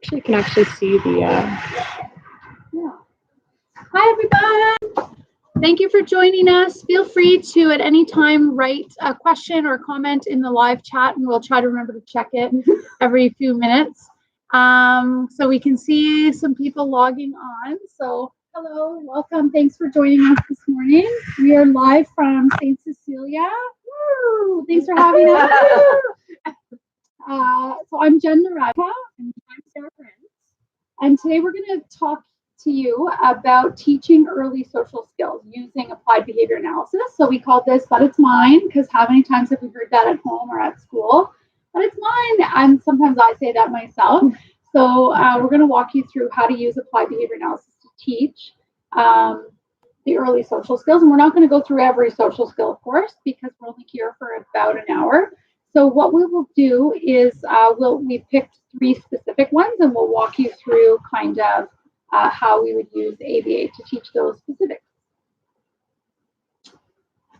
You can actually see the. Yeah. Hi, everybody. Thank you for joining us. Feel free to at any time write a question or comment in the live chat, and we'll try to remember to check it every few minutes. So we can see some people logging on. So hello, welcome. Thanks for joining us this morning. We are live from St. Cecilia. Woo! Thanks for having us. So I'm Jen Naraka, and I'm Sarah Prince. And today we're going to talk to you about teaching early social skills using applied behavior analysis. So we call this "But It's Mine," because how many times have we heard that at home or at school? But it's mine. And sometimes I say that myself. So we're going to walk you through how to use applied behavior analysis to teach the early social skills. And we're not going to go through every social skill, of course, because we're only here for about an hour. So what we will do is we've picked 3 specific ones, and we'll walk you through kind of how we would use ABA to teach those specifics.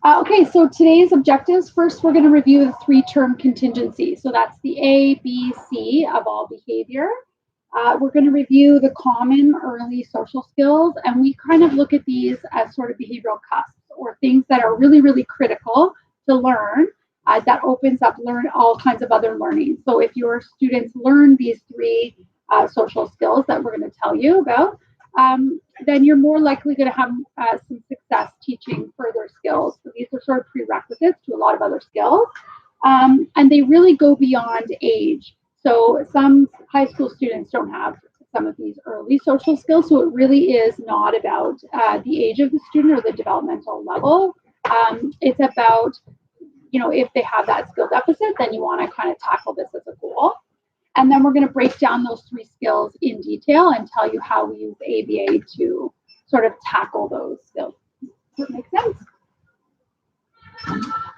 Okay, so today's objectives. First, we're going to review the 3-term contingency. So that's the A, B, C of all behavior. We're going to review the common early social skills, and we kind of look at these as sort of behavioral cusps or things that are really, really critical to learn. That opens up all kinds of other learning. So if your students learn these 3 social skills that we're going to tell you about, then you're more likely going to have some success teaching further skills. So these are sort of prerequisites to a lot of other skills. And they really go beyond age. So some high school students don't have some of these early social skills. So it really is not about the age of the student or the developmental level. It's about, if they have that skill deficit, then you want to kind of tackle this as a goal. And then we're going to break down those 3 skills in detail and tell you how we use ABA to sort of tackle those skills. Does that make sense?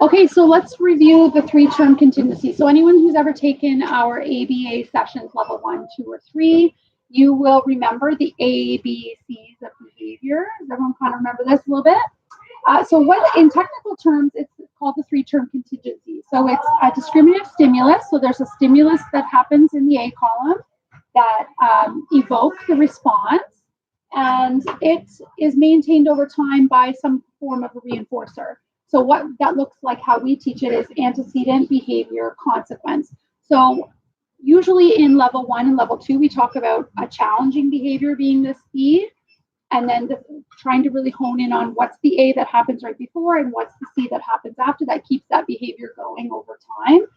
Okay, so let's review the 3-term contingency. So anyone who's ever taken our ABA sessions, level 1, 2, or 3, you will remember the ABCs of behavior. Does everyone kind of remember this a little bit? So what, in technical terms, it's called the 3-term contingency. So it's a discriminative stimulus. So there's a stimulus that happens in the A column that evokes the response, and it is maintained over time by some form of a reinforcer. So what that looks like, how we teach it, is antecedent, behavior, consequence. So usually in level 1 and level 2, we talk about a challenging behavior being the C, and then trying to really hone in on what's the A that happens right before and what's the C that happens after that keeps that behavior going over time,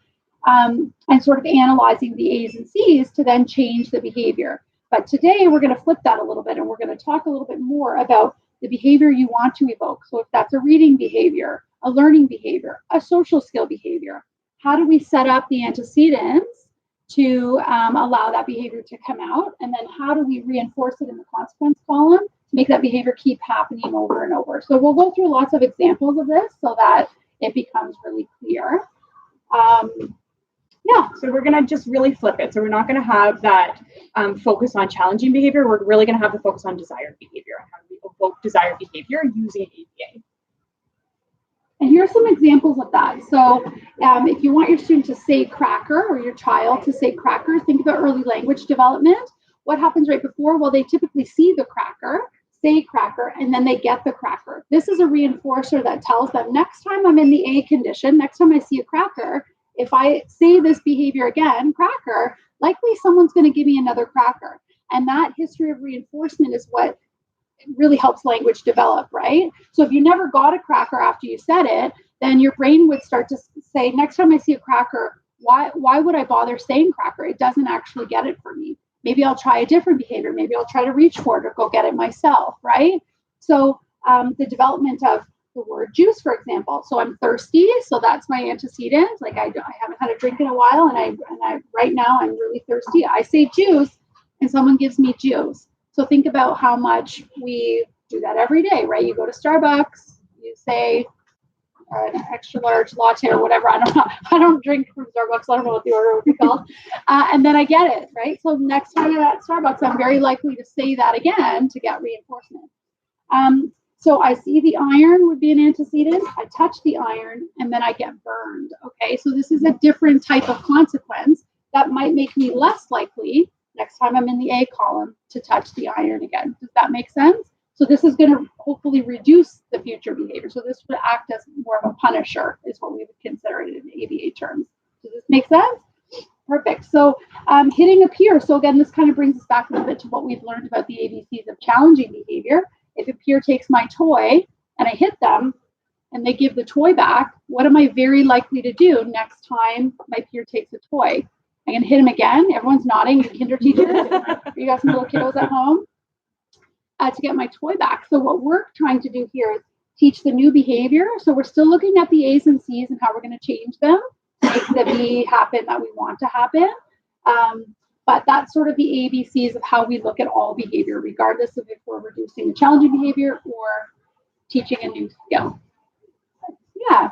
and sort of analyzing the A's and C's to then change the behavior. But today we're going to flip that a little bit, and we're going to talk a little bit more about the behavior you want to evoke. So if that's a reading behavior, a learning behavior, a social skill behavior, how do we set up the antecedents to allow that behavior to come out? And then how do we reinforce it in the consequence column to make that behavior keep happening over and over? So we'll go through lots of examples of this so that it becomes really clear. So we're going to just really flip it. So we're not going to have that focus on challenging behavior. We're really going to have the focus on desired behavior and how we evoke desired behavior using ABA. And here are some examples of that. So if you want your student to say cracker, or your child to say cracker, think about early language development. What happens right before? Well, they typically see the cracker, say cracker, and then they get the cracker. This is a reinforcer that tells them next time I'm in the A condition, next time I see a cracker, if I say this behavior again, cracker, likely someone's going to give me another cracker. And that history of reinforcement is what really helps language develop, right? So if you never got a cracker after you said it, then your brain would start to say, next time I see a cracker, why would I bother saying cracker? It doesn't actually get it for me. Maybe I'll try a different behavior. Maybe I'll try to reach for it or go get it myself, right? So the development of the word juice, for example. So I'm thirsty, so that's my antecedent. Like I haven't had a drink in a while, and I right now I'm really thirsty. I say juice, and someone gives me juice. So think about how much we do that every day, right? You go to Starbucks, you say an extra large latte or whatever. I don't know. I don't drink from Starbucks. I don't know what the order would be called. And then I get it, right? So next time I'm at Starbucks, I'm very likely to say that again to get reinforcement. So I see the iron would be an antecedent. I touch the iron, and then I get burned. Okay, so this is a different type of consequence that might make me less likely next time I'm in the A column to touch the iron again. Does that make sense? So this is going to hopefully reduce the future behavior. So this would act as more of a punisher is what we would consider it in ABA terms. Does this make sense? Perfect. So hitting a peer. So again, this kind of brings us back a little bit to what we've learned about the ABCs of challenging behavior. If a peer takes my toy and I hit them and they give the toy back, what am I very likely to do next time my peer takes a toy? I'm going to hit him again. Everyone's nodding. You kinder teachers. You got some little kiddos at home. To get my toy back. So what we're trying to do here is teach the new behavior. So we're still looking at the A's and C's and how we're going to change them to make the B happen that we want to happen. But that's sort of the ABCs of how we look at all behavior, regardless of if we're reducing a challenging behavior or teaching a new skill. Yeah.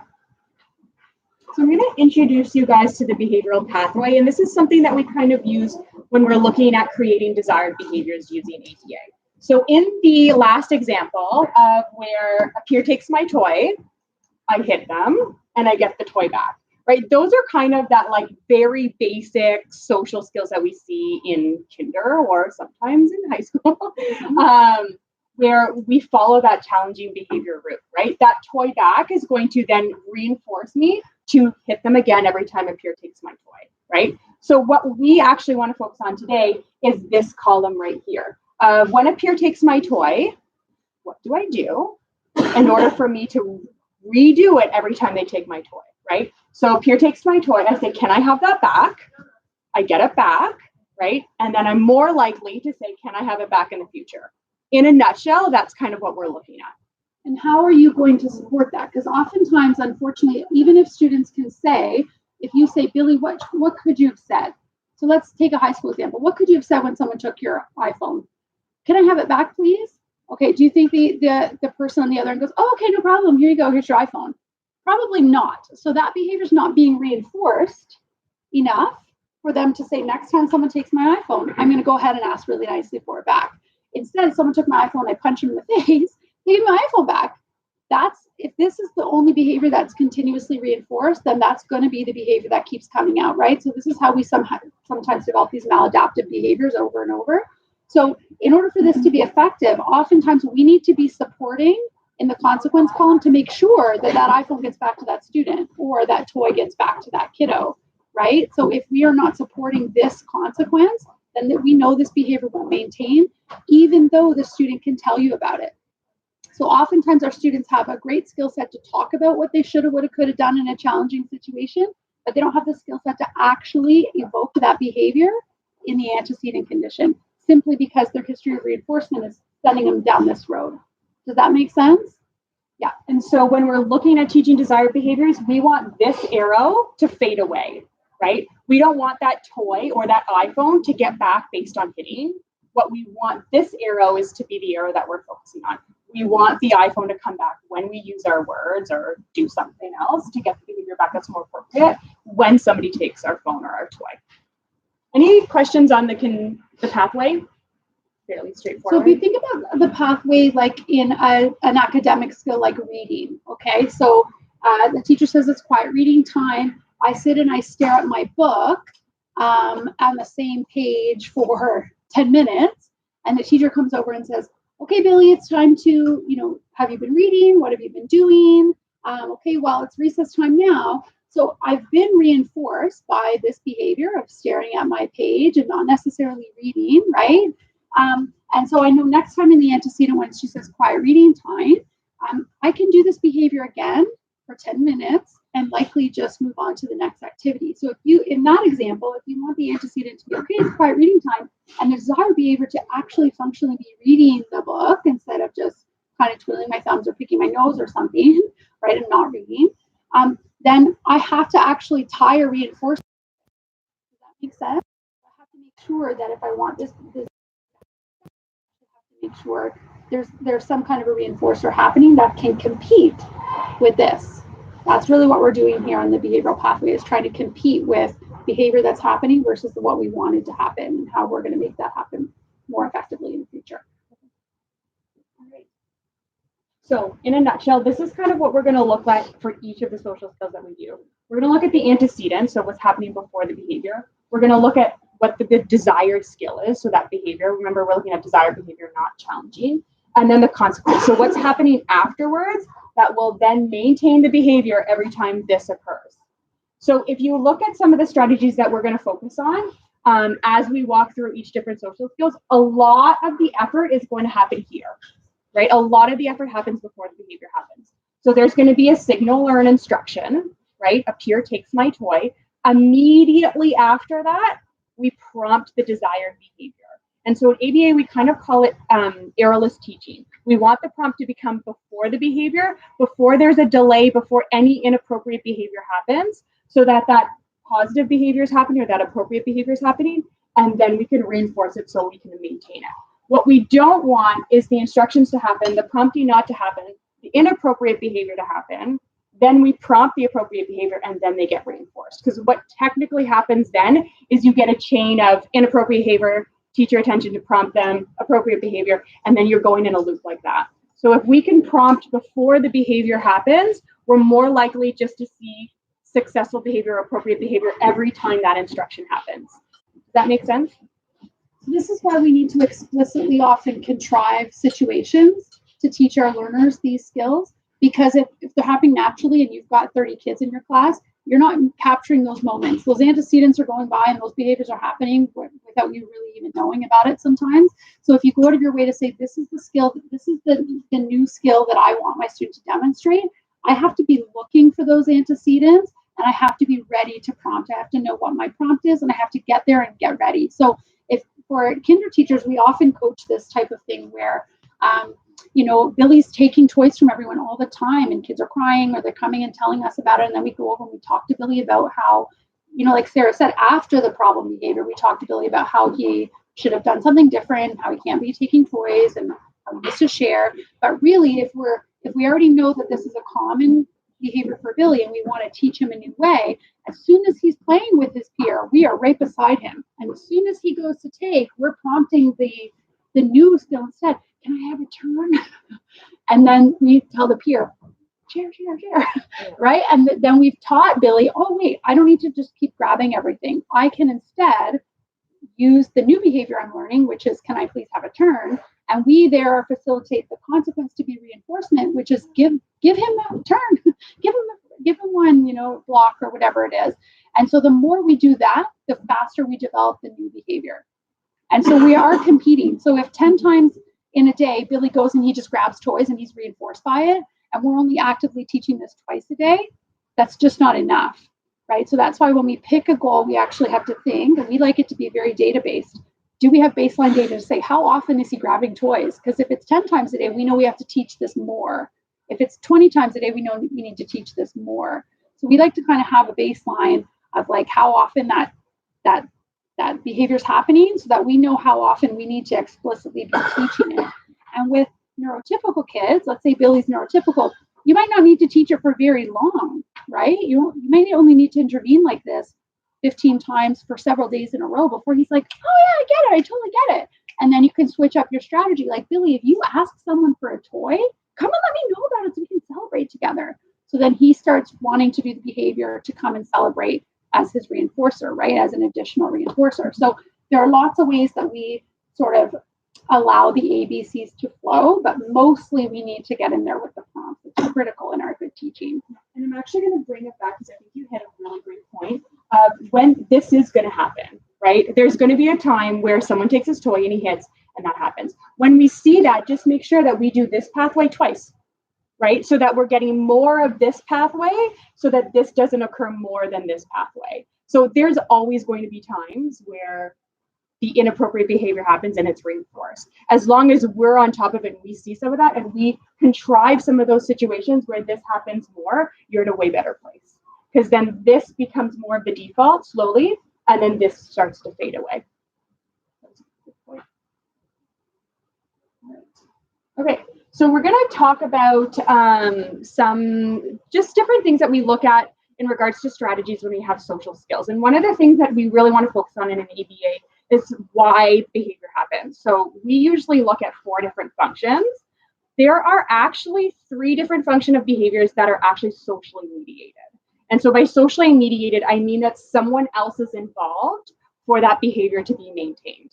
So I'm going to introduce you guys to the behavioral pathway, and this is something that we kind of use when we're looking at creating desired behaviors using ATA. So in the last example of where a peer takes my toy, I hit them and I get the toy back, right? Those are kind of that like very basic social skills that we see in kinder or sometimes in high school, where we follow that challenging behavior route, right? That toy back is going to then reinforce me to hit them again every time a peer takes my toy, right? So what we actually want to focus on today is this column right here. When a peer takes my toy, what do I do in order for me to redo it every time they take my toy, right? So a peer takes my toy, I say, can I have that back? I get it back, right? And then I'm more likely to say, can I have it back in the future? In a nutshell, that's kind of what we're looking at. And how are you going to support that? Because oftentimes, unfortunately, even if students can say, if you say, Billy, what could you have said? So let's take a high school example. What could you have said when someone took your iPhone? Can I have it back, please? Okay, do you think the person on the other end goes, oh, okay, no problem. Here you go. Here's your iPhone. Probably not. So that behavior is not being reinforced enough for them to say, next time someone takes my iPhone, I'm going to go ahead and ask really nicely for it back. Instead, someone took my iPhone, I punch him in the face, they give me my iPhone back. If this is the only behavior that's continuously reinforced, then that's going to be the behavior that keeps coming out, right? So this is how we sometimes develop these maladaptive behaviors over and over. So in order for this to be effective, oftentimes we need to be supporting in the consequence column to make sure that that iPhone gets back to that student or that toy gets back to that kiddo, right? So if we are not supporting this consequence, then we know this behavior won't maintain, even though the student can tell you about it. So oftentimes our students have a great skill set to talk about what they should have, would have, could have done in a challenging situation, but they don't have the skill set to actually evoke that behavior in the antecedent condition, simply because their history of reinforcement is sending them down this road. Does that make sense? Yeah. And so when we're looking at teaching desired behaviors, we want this arrow to fade away, right? We don't want that toy or that iPhone to get back based on hitting. What we want this arrow is to be the arrow that we're focusing on. We want the iPhone to come back when we use our words or do something else to get the behavior back that's more appropriate when somebody takes our phone or our toy. Any questions on the pathway? Fairly straightforward. So if you think about the pathway like in an academic skill like reading, okay? So the teacher says it's quiet reading time. I sit and I stare at my book on the same page for 10 minutes, and the teacher comes over and says, okay, Billy, it's time to, have you been reading? What have you been doing? Okay, well, it's recess time now. So I've been reinforced by this behavior of staring at my page and not necessarily reading, right? And so I know next time in the antecedent when she says quiet reading time, I can do this behavior again for 10 minutes and likely just move on to the next activity. So in that example, if you want the antecedent to be, okay, it's quiet reading time, and the desired behavior to actually functionally be reading the book instead of just kind of twiddling my thumbs or picking my nose or something, right, and not reading, then I have to actually tie a reinforcement. Does that make sense? I have to make sure that if I want this I have to make sure there's some kind of a reinforcer happening that can compete with this. That's really what we're doing here on the behavioral pathway, is trying to compete with behavior that's happening versus what we wanted to happen and how we're going to make that happen more effectively in the future. All right. So in a nutshell, this is kind of what we're going to look like for each of the social skills that we do. We're going to look at the antecedent, so what's happening before the behavior. We're going to look at what the desired skill is, so that behavior. Remember, we're looking at desired behavior, not challenging. And then the consequence. So what's happening afterwards that will then maintain the behavior every time this occurs. So if you look at some of the strategies that we're going to focus on as we walk through each different social skills, a lot of the effort is going to happen here, right? A lot of the effort happens before the behavior happens. So there's going to be a signal or an instruction, right? A peer takes my toy. Immediately after that, we prompt the desired behavior. And so at ABA, we kind of call it errorless teaching. We want the prompt to become before the behavior, before there's a delay, before any inappropriate behavior happens, so that that positive behavior is happening or that appropriate behavior is happening, and then we can reinforce it so we can maintain it. What we don't want is the instructions to happen, the prompting not to happen, the inappropriate behavior to happen, then we prompt the appropriate behavior, and then they get reinforced. Because what technically happens then is you get a chain of inappropriate behavior, teach your attention to prompt them, appropriate behavior, and then you're going in a loop like that. So if we can prompt before the behavior happens, we're more likely just to see successful behavior, appropriate behavior every time that instruction happens. Does that make sense? This is why we need to explicitly often contrive situations to teach our learners these skills, because if they're happening naturally and you've got 30 kids in your class, you're not capturing those moments. Those antecedents are going by and those behaviors are happening without you really even knowing about it sometimes. So if you go out of your way to say, this is the skill, this is the new skill that I want my student to demonstrate, I have to be looking for those antecedents and I have to be ready to prompt. I have to know what my prompt is and I have to get there and get ready. So if for kinder teachers, we often coach this type of thing where Billy's taking toys from everyone all the time and kids are crying or they're coming and telling us about it. And then we go over and we talk to Billy about how, like Sarah said, after the problem behavior, we talk to Billy about how he should have done something different, how he can't be taking toys and how he needs to share. But really, if we already know that this is a common behavior for Billy and we want to teach him a new way, as soon as he's playing with his peer, we are right beside him. And as soon as he goes to take, we're prompting the new skill instead. Can I have a turn? And then we tell the peer, share, right? And then we've taught Billy, oh, wait, I don't need to just keep grabbing everything. I can instead use the new behavior I'm learning, which is, can I please have a turn? And we there facilitate the consequence to be reinforcement, which is give him a turn, give him one, block or whatever it is. And so the more we do that, the faster we develop the new behavior. And so we are competing. So if 10 times in a day, Billy goes and he just grabs toys and he's reinforced by it, and we're only actively teaching this twice a day, that's just not enough, right? So that's why when we pick a goal, we actually have to think, and we like it to be very data-based. Do we have baseline data to say, how often is he grabbing toys? Because if it's 10 times a day, we know we have to teach this more. If it's 20 times a day, we know we need to teach this more. So we like to kind of have a baseline of like how often that behavior is happening so that we know how often we need to explicitly be teaching it. And with neurotypical kids, let's say Billy's neurotypical, you might not need to teach it for very long, right? You may only need to intervene like this 15 times for several days in a row before he's like, oh yeah, I get it. I totally get it. And then you can switch up your strategy. Like, Billy, if you ask someone for a toy, come and let me know about it so we can celebrate together. So then he starts wanting to do the behavior to come and celebrate as his reinforcer, right? As an additional reinforcer. So there are lots of ways that we sort of allow the ABCs to flow, but mostly we need to get in there with the prompts. It's critical in our good teaching. And I'm actually going to bring it back because I think you hit a really great point of when this is going to happen, right? There's going to be a time where someone takes his toy and he hits, and that happens. When we see that, just make sure that we do this pathway twice, right? So that we're getting more of this pathway so that this doesn't occur more than this pathway. So there's always going to be times where the inappropriate behavior happens and it's reinforced. As long as we're on top of it and we see some of that and we contrive some of those situations where this happens more, you're in a way better place. Because then this becomes more of the default slowly, and then this starts to fade away. Okay, so we're going to talk about some just different things that we look at in regards to strategies when we have social skills. And one of the things that we really want to focus on in an ABA is why behavior happens. So we usually look at 4 different functions. There are actually 3 different functions of behaviors that are actually socially mediated. And so by socially mediated, I mean that someone else is involved for that behavior to be maintained.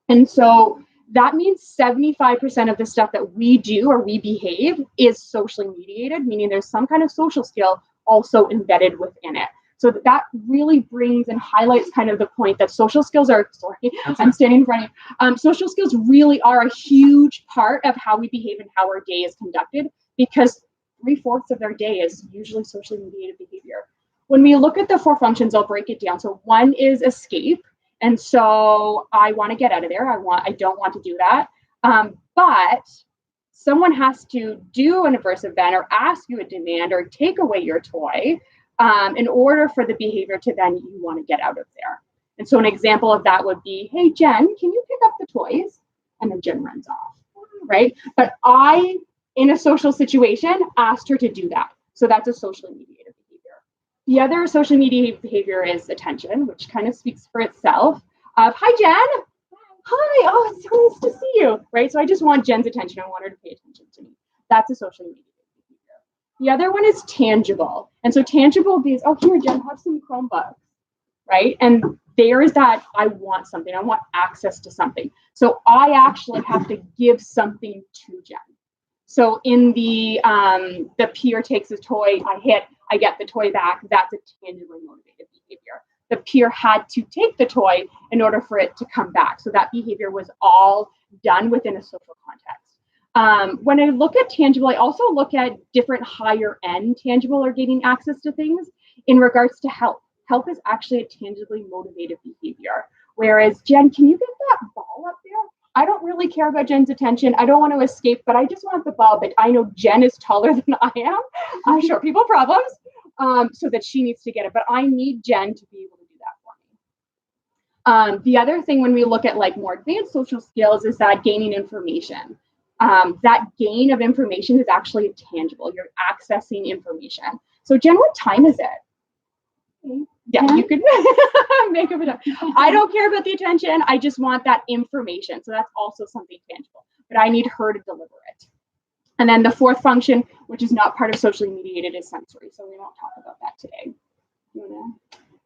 And so that means 75% of the stuff that we do or we behave is socially mediated, meaning there's some kind of social skill also embedded within it. So that really brings and highlights kind of the point that social skills are, I'm standing in front of you. Social skills really are a huge part of how we behave and how our day is conducted, because 3/4 of their day is usually socially mediated behavior. When we look at the 4 functions, I'll break it down. So one is escape. And so I want to get out of there. I don't want to do that. But someone has to do an aversive event or ask you a demand or take away your toy in order for the behavior to then you want to get out of there. And so an example of that would be, hey, Jen, can you pick up the toys? And then Jen runs off, right? But I, in a social situation, asked her to do that. So that's a socially mediated behavior. The other social mediated behavior is attention, which kind of speaks for itself. Hi, Jen. Hi. Oh, it's so nice to see you, right? So I just want Jen's attention. I want her to pay attention to me. That's a socially mediated behavior. The other one is tangible. And so tangible is, oh, here, Jen, have some Chromebooks, right? And there is that I want something. I want access to something. So I actually have to give something to Jen. So in the peer takes a toy, I get the toy back. That's a tangibly motivated behavior. The peer had to take the toy in order for it to come back. So that behavior was all done within a social context. When I look at tangible, I also look at different higher end tangible or gaining access to things in regards to help. Help is actually a tangibly motivated behavior. Whereas, Jen, can you get that ball up there? I don't really care about Jen's attention. I don't want to escape, but I just want the ball. But I know Jen is taller than I am. I show people problems, so that she needs to get it. But I need Jen to be able to do that for me. The other thing when we look at like more advanced social skills is that gaining information. That gain of information is actually tangible. You're accessing information. So Jen, what time is it? Yeah, you could make up a I don't care about the attention. I just want that information. So that's also something tangible. But I need her to deliver it. And then the 4th function, which is not part of socially mediated, is sensory. So we won't talk about that today.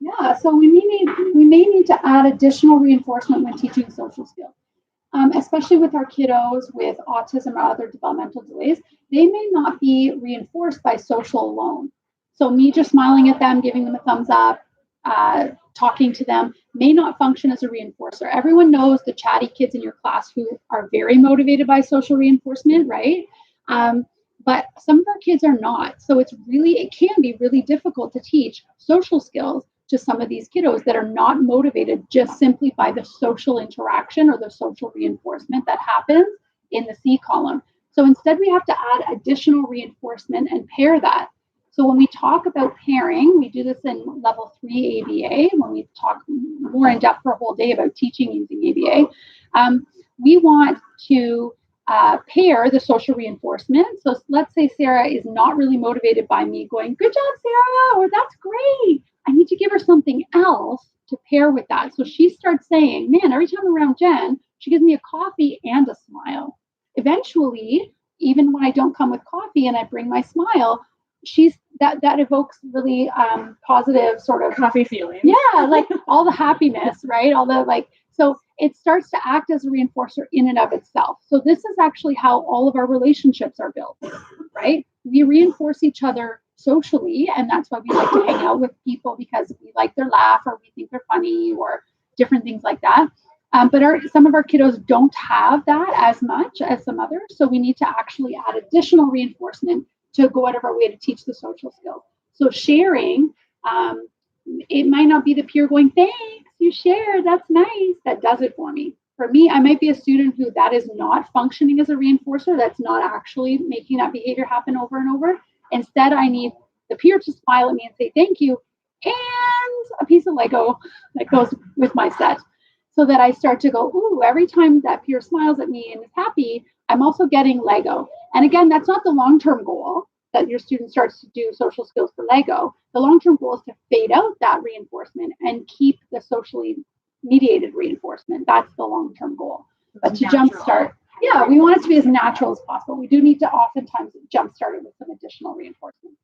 Yeah, so we may need to add additional reinforcement when teaching social skills. Especially with our kiddos with autism or other developmental delays, they may not be reinforced by social alone. So me just smiling at them, giving them a thumbs up, talking to them may not function as a reinforcer. Everyone knows the chatty kids in your class who are very motivated by social reinforcement, right? But some of our kids are not. So it can be really difficult to teach social skills to some of these kiddos that are not motivated just simply by the social interaction or the social reinforcement that happens in the C column. So instead we have to add additional reinforcement and pair that. So when we talk about pairing, we do this in level 3 ABA, when we talk more in depth for a whole day about teaching using ABA. We want to pair the social reinforcement. So let's say Sarah is not really motivated by me going, good job, Sarah, or that's great. I need to give her something else to pair with that. So she starts saying, man, every time I'm around Jen, she gives me a coffee and a smile. Eventually, even when I don't come with coffee and I bring my smile, that evokes really positive sort of coffee feeling. Yeah, like all the happiness, right? All the so it starts to act as a reinforcer in and of itself. So this is actually how all of our relationships are built, right? We reinforce each other socially, and that's why we like to hang out with people because we like their laugh or we think they're funny or different things like that. But some of our kiddos don't have that as much as some others. So we need to actually add additional reinforcement to go out of our way to teach the social skills. So sharing, it might not be the peer going, thanks, you shared, that's nice. That does it for me. For me, I might be a student who that is not functioning as a reinforcer. That's not actually making that behavior happen over and over. Instead, I need the peer to smile at me and say thank you and a piece of Lego that goes with my set, so that I start to go, ooh, every time that peer smiles at me and is happy, I'm also getting Lego. And again, that's not the long-term goal that your student starts to do social skills for Lego. The long-term goal is to fade out that reinforcement and keep the socially mediated reinforcement. That's the long-term goal. But to jumpstart, yeah, we want it to be as natural as possible. We do need to oftentimes jumpstart it with some additional reinforcement.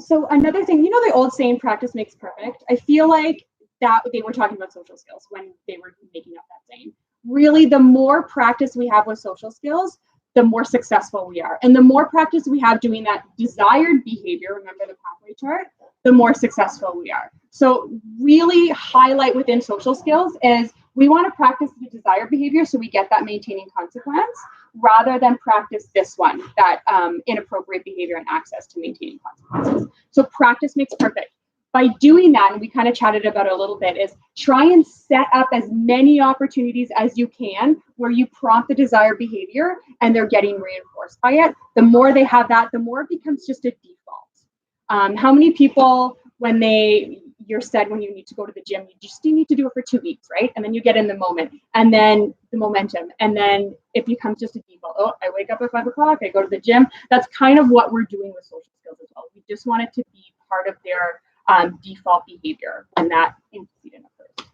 So another thing, the old saying, practice makes perfect. I feel like that they were talking about social skills when they were making up that saying. Really, the more practice we have with social skills, the more successful we are. And the more practice we have doing that desired behavior, remember the pathway chart, the more successful we are. So really highlight within social skills is we want to practice the desired behavior so we get that maintaining consequence rather than practice this one, that inappropriate behavior and access to maintaining consequences. So practice makes perfect. By doing that, and we kind of chatted about it a little bit, is try and set up as many opportunities as you can where you prompt the desired behavior and they're getting reinforced by it. The more they have that, the more it becomes just a default. How many people, when you're said when you need to go to the gym, you need to do it for 2 weeks, right? And then you get in the moment and then the momentum, and then it becomes just a default. Oh, I wake up at 5 o'clock, I go to the gym. That's kind of what we're doing with social skills as well. We just want it to be part of their default behavior when that incident occurs.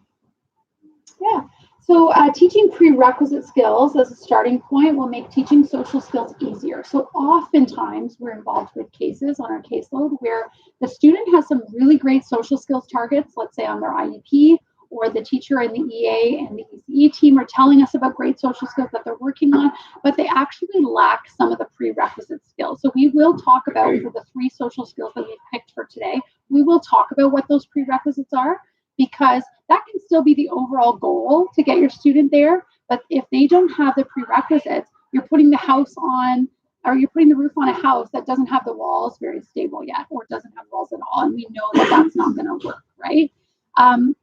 Yeah. So teaching prerequisite skills as a starting point will make teaching social skills easier. So oftentimes we're involved with cases on our caseload where the student has some really great social skills targets, let's say on their IEP, or the teacher and the EA and the ECE team are telling us about great social skills that they're working on, but they actually lack some of the prerequisite skills. So we will talk about, for the 3 social skills that we've picked for today, we will talk about what those prerequisites are, because that can still be the overall goal to get your student there. But if they don't have the prerequisites, you're putting the house on, or you're putting the roof on a house that doesn't have the walls very stable yet, or doesn't have walls at all. And we know that that's not going to work, right?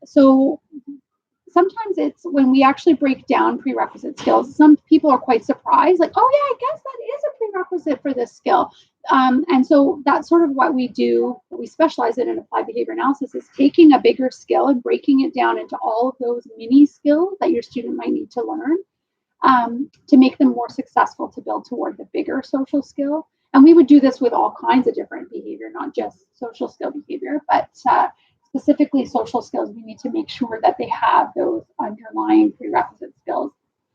So sometimes it's when we actually break down prerequisite skills, some people are quite surprised, like, oh yeah, I guess that is a prerequisite for this skill. And so that's sort of what we do, what we specialize in applied behavior analysis, is taking a bigger skill and breaking it down into all of those mini skills that your student might need to learn to make them more successful to build toward the bigger social skill. And we would do this with all kinds of different behavior, not just social skill behavior, but specifically social skills. We need to make sure that they have those underlying prerequisite skills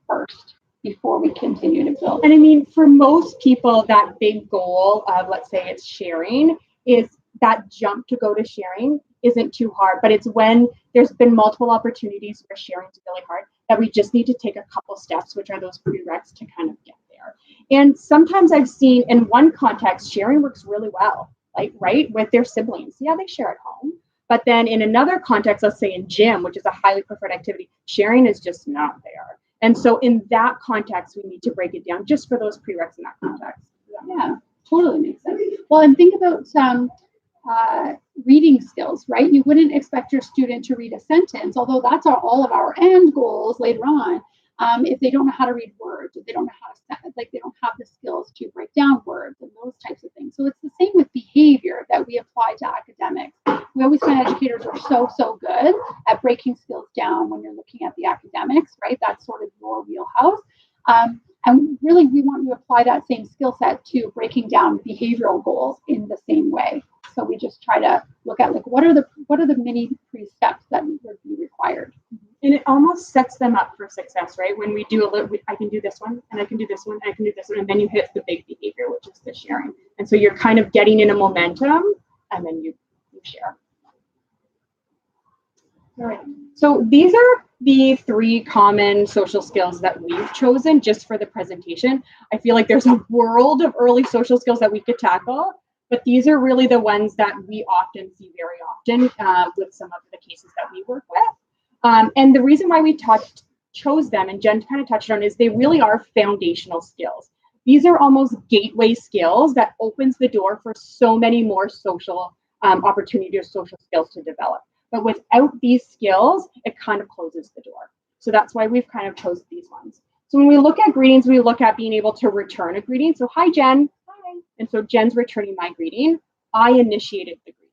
first before we continue to build. And I mean, for most people, that big goal of, let's say it's sharing, is that jump to go to sharing isn't too hard, but it's when there's been multiple opportunities where sharing is really hard that we just need to take a couple steps, which are those prereqs to kind of get there. And sometimes I've seen in one context, sharing works really well, like, right, with their siblings. Yeah, they share at home. But then in another context, let's say in gym, which is a highly preferred activity, sharing is just not there. And so in that context, we need to break it down just for those prereqs in that context. Yeah, totally makes sense. Well, and think about reading skills, right? You wouldn't expect your student to read a sentence, although that's all of our end goals later on. If they don't know how to read words, if they don't know how to, like, they don't have the skills to break down words and those types of things. So it's the same with behavior that we apply to academics. We always find educators are so good at breaking skills down when you're looking at the academics, right? That's sort of your wheelhouse. And really, we want to apply that same skill set to breaking down behavioral goals in the same way. So we just try to look at, like, what are the mini pre-steps that would be required. And it almost sets them up for success, right? When we do I can do this one, and I can do this one, and I can do this one, and then you hit the big behavior, which is the sharing. And so you're kind of getting in a momentum, and then you share. All right. So these are the 3 common social skills that we've chosen just for the presentation. I feel like there's a world of early social skills that we could tackle, but these are really the ones that we often see very often with some of the cases that we work with. And the reason why we chose them, and Jen kind of touched on, is they really are foundational skills. These are almost gateway skills that opens the door for so many more social opportunities, social skills to develop. But without these skills, it kind of closes the door. So that's why we've kind of chosen these ones. So when we look at greetings, we look at being able to return a greeting. So hi, Jen. Hi. And so Jen's returning my greeting. I initiated the greeting.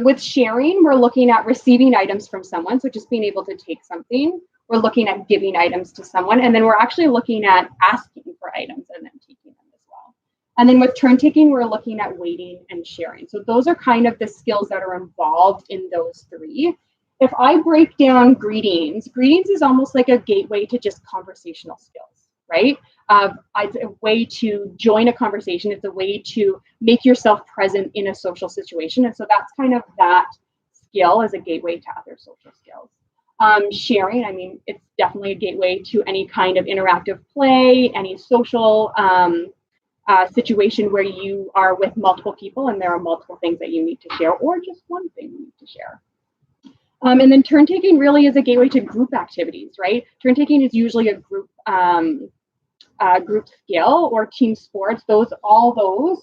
With sharing, we're looking at receiving items from someone, so just being able to take something. We're looking at giving items to someone, and then we're actually looking at asking for items and then taking them as well. And then with turn taking, we're looking at waiting and sharing. So those are kind of the skills that are involved in those 3. If I break down greetings is almost like a gateway to just conversational skills, right? It's a way to join a conversation. It's a way to make yourself present in a social situation. And so that's kind of that skill is a gateway to other social skills. Sharing, I mean, it's definitely a gateway to any kind of interactive play, any social situation where you are with multiple people and there are multiple things that you need to share, or just one thing you need to share. And then turn taking really is a gateway to group activities, right? Turn taking is usually a group skill, or team sports. All those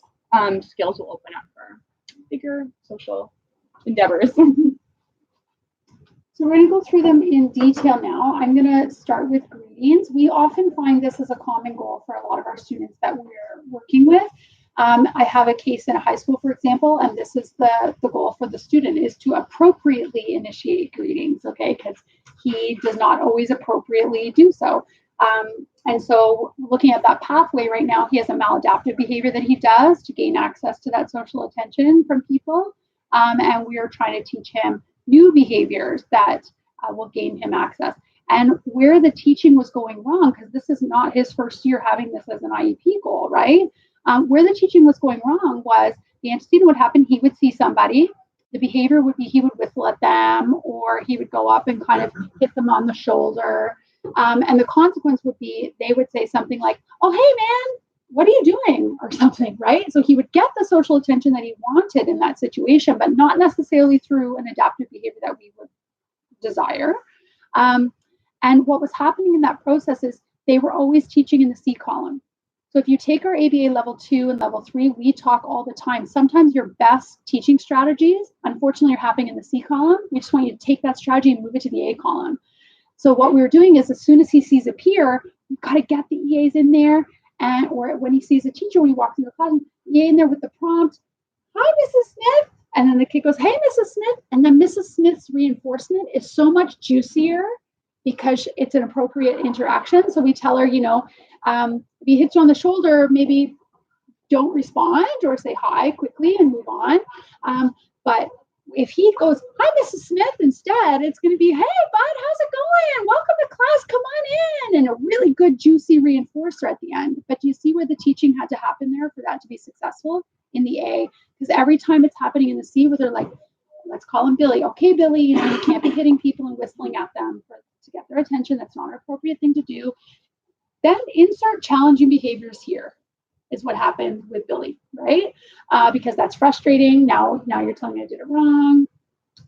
skills will open up for bigger social endeavors. So we're going to go through them in detail now. I'm going to start with greetings. We often find this as a common goal for a lot of our students that we're working with. I have a case in a high school, for example, and this is the goal for the student, is to appropriately initiate greetings, okay, because he does not always appropriately do so. And so looking at that pathway right now, he has a maladaptive behavior that he does to gain access to that social attention from people. And we are trying to teach him new behaviors that will gain him access. And where the teaching was going wrong, because this is not his first year having this as an IEP goal, right? Where the teaching was going wrong was the antecedent would happen, he would see somebody, the behavior would be he would whistle at them, or he would go up and kind of hit them on the shoulder. And the consequence would be they would say something like, oh, hey, man, what are you doing? Or something, right? So he would get the social attention that he wanted in that situation, but not necessarily through an adaptive behavior that we would desire. And what was happening in that process is they were always teaching in the C column. So if you take our ABA level 2 and level 3, we talk all the time. Sometimes your best teaching strategies, unfortunately, are happening in the C column. We just want you to take that strategy and move it to the A column. So what we were doing is as soon as he sees a peer, we've got to get the EAs in there. And or when he sees a teacher, when he walks into the classroom, EA in there with the prompt, hi, Mrs. Smith. And then the kid goes, hey, Mrs. Smith. And then Mrs. Smith's reinforcement is so much juicier because it's an appropriate interaction. So we tell her, if he hits you on the shoulder, maybe don't respond or say hi quickly and move on. But if he goes, hi, Mrs. Smith, instead, it's going to be, hey, bud, how's it going? Welcome to class. Come on in. And a really good, juicy reinforcer at the end. But do you see where the teaching had to happen there for that to be successful in the A? Because every time it's happening in the C where they're like, let's call him Billy. Okay, Billy, you can't be hitting people and whistling at them to get their attention. That's not an appropriate thing to do. Then insert challenging behaviors here is what happened with Billy, right? Because that's frustrating. Now you're telling me I did it wrong.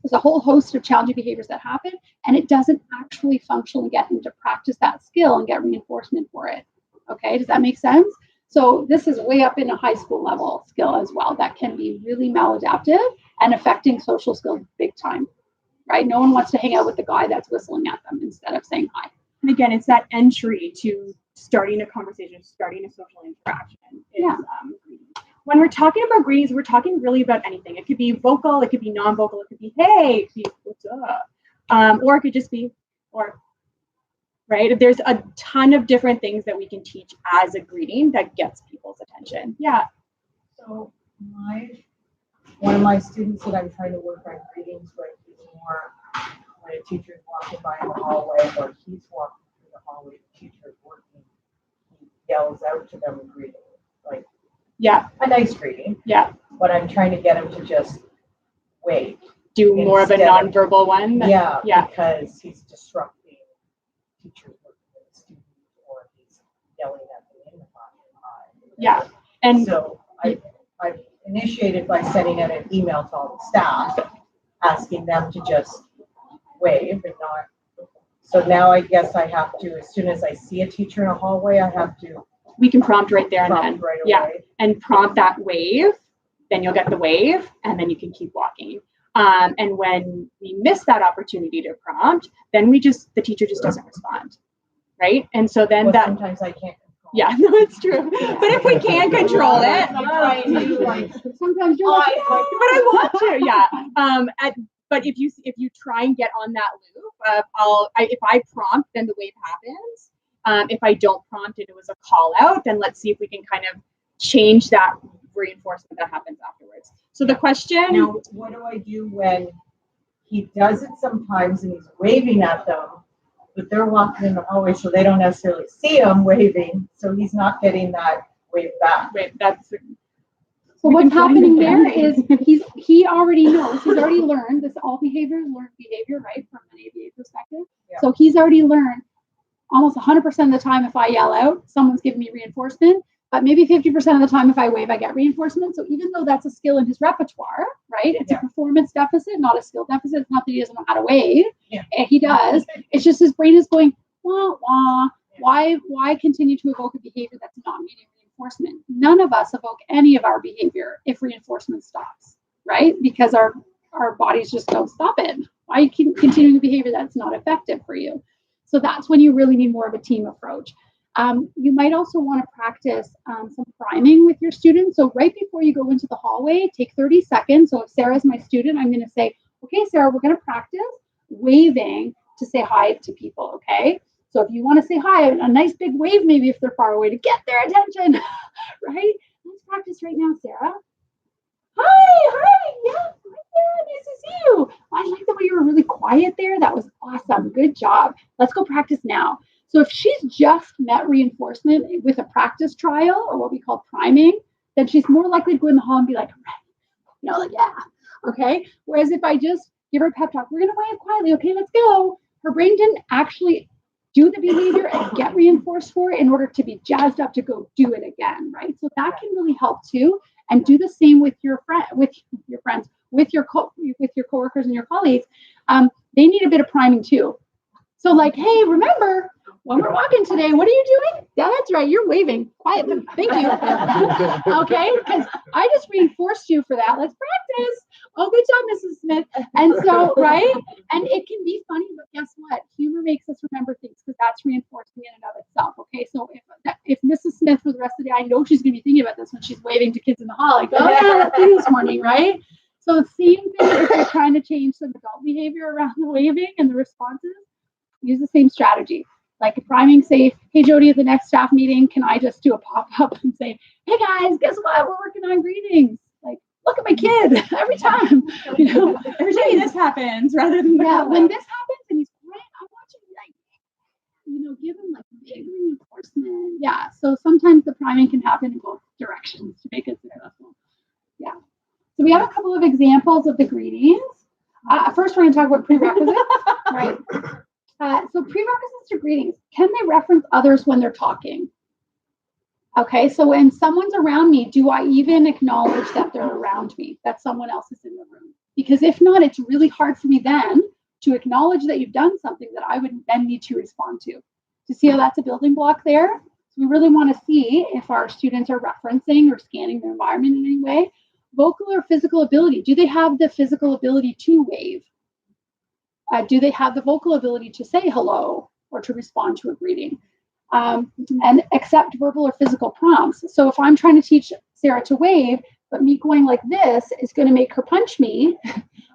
There's a whole host of challenging behaviors that happen, and it doesn't actually functionally get him to practice that skill and get reinforcement for it. Okay, does that make sense? So this is way up in a high school level skill as well that can be really maladaptive and affecting social skills big time, right? No one wants to hang out with the guy that's whistling at them instead of saying hi. And again, it's that entry to starting a conversation, starting a social interaction. When we're talking about greetings, we're talking really about anything. It could be vocal, it could be non-vocal, it could be, hey, it could be, what's up? Or it could just be, right? There's a ton of different things that we can teach as a greeting that gets people's attention. Yeah. So one of my students that I'm trying to work on greetings with is more when a teacher's walking by in the hallway or he's walking through the hallway, the teacher's working, he yells out to them a greeting, like a nice greeting. Yeah. But I'm trying to get him to just wave. Do more of a nonverbal one. Yeah. Because he's disrupting teachers working with the student, or he's yelling at them in the classroom. Yeah. And so I've initiated by sending out an email to all the staff asking them to just wave and not. So now I guess I have to, as soon as I see a teacher in a hallway, I have to. We can prompt right there and then. Right yeah. away. And prompt that wave. Then you'll get the wave and then you can keep walking. And when we miss that opportunity to prompt, then the teacher just doesn't respond. Right. And so then sometimes I can't. Yeah, no, it's true. But if we can control it, sometimes you're like, but I want to, yeah. But if you try and get on that loop, if I prompt, then the wave happens. If I don't prompt and it was a call out, then let's see if we can kind of change that reinforcement that happens afterwards. So the question. Now, what do I do when he does it sometimes and he's waving at them? But they're walking in the hallway, so they don't necessarily see him waving, so he's not getting that wave back. Right, So what's happening there is he already knows, he's already learned this. All behavior is learned behavior, right, from an ABA perspective. Yeah. So he's already learned almost 100% of the time if I yell out, someone's giving me reinforcement. But maybe 50% of the time if I wave, I get reinforcement. So even though that's a skill in his repertoire, right? It's a performance deficit, not a skill deficit. It's not that he doesn't know how to wave. Yeah. He does. It's just his brain is going, wah, wah. Why continue to evoke a behavior that's not meeting reinforcement? None of us evoke any of our behavior if reinforcement stops, right? Because our bodies just don't stop it. Why are you continuing a behavior that's not effective for you? So that's when you really need more of a team approach. You might also want to practice some priming with your students. So right before you go into the hallway, take 30 seconds. So if Sarah's my student, I'm going to say, okay, Sarah, we're going to practice waving to say hi to people, okay? So if you want to say hi, a nice big wave, maybe if they're far away to get their attention, right? Let's practice right now, Sarah. Hi, yeah, nice to see you. I like the way you were really quiet there. That was awesome. Good job. Let's go practice now. So if she's just met reinforcement with a practice trial or what we call priming, then she's more likely to go in the hall and be like, like, yeah, okay. Whereas if I just give her a pep talk, we're going to wave quietly. Okay, let's go. Her brain didn't actually do the behavior and get reinforced for it in order to be jazzed up to go do it again, right? So that can really help too. And do the same with your friends, with your coworkers and your colleagues. They need a bit of priming too. So like, hey, remember when we're walking today, what are you doing? Yeah, that's right. You're waving quietly. Thank you. Okay, because I just reinforced you for that. Let's practice. Oh, good job, Mrs. Smith. And so, right? And it can be funny, but guess what? Humor makes us remember things because that's reinforcement in and of itself. Okay, so if Mrs. Smith for the rest of the day, I know she's going to be thinking about this when she's waving to kids in the hall, like, oh yeah, that's me this morning, right? So the same thing if you're trying to change some adult behavior around the waving and the responses, use the same strategy. Like priming, say, hey, Jody, at the next staff meeting, can I just do a pop-up and say, hey, guys, guess what? We're working on greetings. Like, look at my kid every time. Every time this happens, rather than when this happens and he's quiet, I want you to, give him, like, big reinforcement. Yeah, so sometimes the priming can happen in both directions to make it successful. Yeah. So we have a couple of examples of the greetings. First, we're going to talk about prerequisites, right? So prerequisites to greetings, can they reference others when they're talking? Okay, so when someone's around me, do I even acknowledge that they're around me, that someone else is in the room? Because if not, it's really hard for me then to acknowledge that you've done something that I would then need to respond to. To see how that's a building block there? So we really want to see if our students are referencing or scanning their environment in any way. Vocal or physical ability, do they have the physical ability to wave? Do they have the vocal ability to say hello or to respond to a greeting? And accept verbal or physical prompts. So if I'm trying to teach Sarah to wave, but me going like this is going to make her punch me,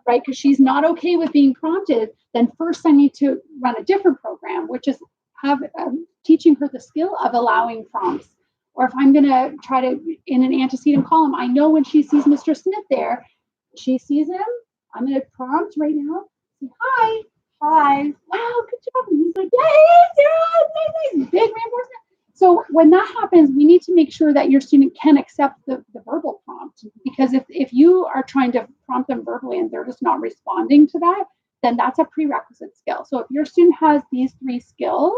right? Because she's not okay with being prompted, then first I need to run a different program, which is teaching her the skill of allowing prompts. Or if I'm going to try to, in an antecedent column, I know when she sees Mr. Smith there, she sees him, I'm going to prompt right now. Hi. Wow, good job. And he's like, yay, Sarah, nice, big reinforcement. So when that happens, we need to make sure that your student can accept the verbal prompt. Because if you are trying to prompt them verbally and they're just not responding to that, then that's a prerequisite skill. So if your student has these 3 skills,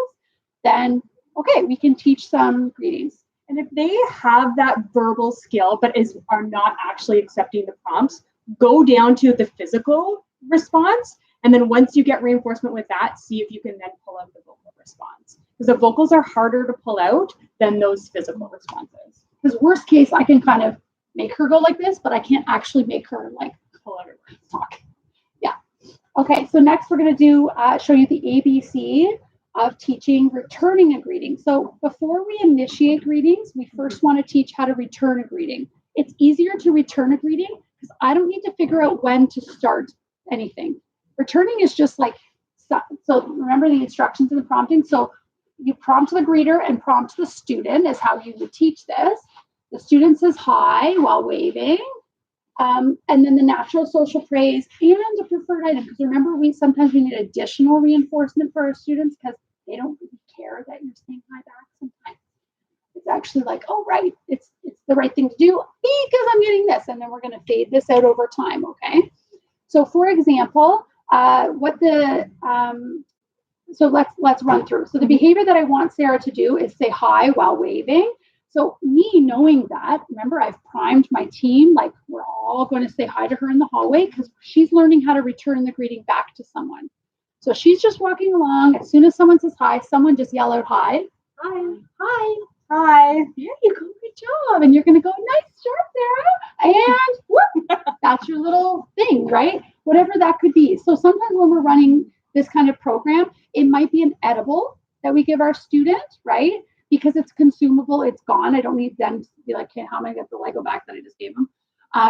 then okay, we can teach some greetings. And if they have that verbal skill but are not actually accepting the prompts, go down to the physical response. And then once you get reinforcement with that, see if you can then pull out the vocal response. Because the vocals are harder to pull out than those physical responses. Because worst case, I can kind of make her go like this, but I can't actually make her like pull out her talk. Yeah. Okay, so next we're going to show you the ABC of teaching returning a greeting. So before we initiate greetings, we first want to teach how to return a greeting. It's easier to return a greeting because I don't need to figure out when to start anything. Returning is just like, so remember the instructions in the prompting. So you prompt the greeter and prompt the student is how you would teach this. The student says hi while waving. And then the natural social praise and a preferred item. Because remember, sometimes we need additional reinforcement for our students because they don't really care that you're saying hi back sometimes. It's actually like, oh, right, it's the right thing to do because I'm getting this. And then we're going to fade this out over time, okay? So for example, so let's run through. So the behavior that I want Sarah to do is say hi while waving. So me knowing that, remember, I've primed my team, like we're all going to say hi to her in the hallway because she's learning how to return the greeting back to someone. So she's just walking along. As soon as someone says hi, someone just yell out hi. Hi. Hi. Hi. There you go. Good job. And you're going to go, nice job, Sarah. And whoop, that's your little thing, right? Whatever that could be. So sometimes when we're running this kind of program, it might be an edible that we give our student, right? Because it's consumable, it's gone. I don't need them to be like, okay, how am I going to get the Lego back that I just gave them?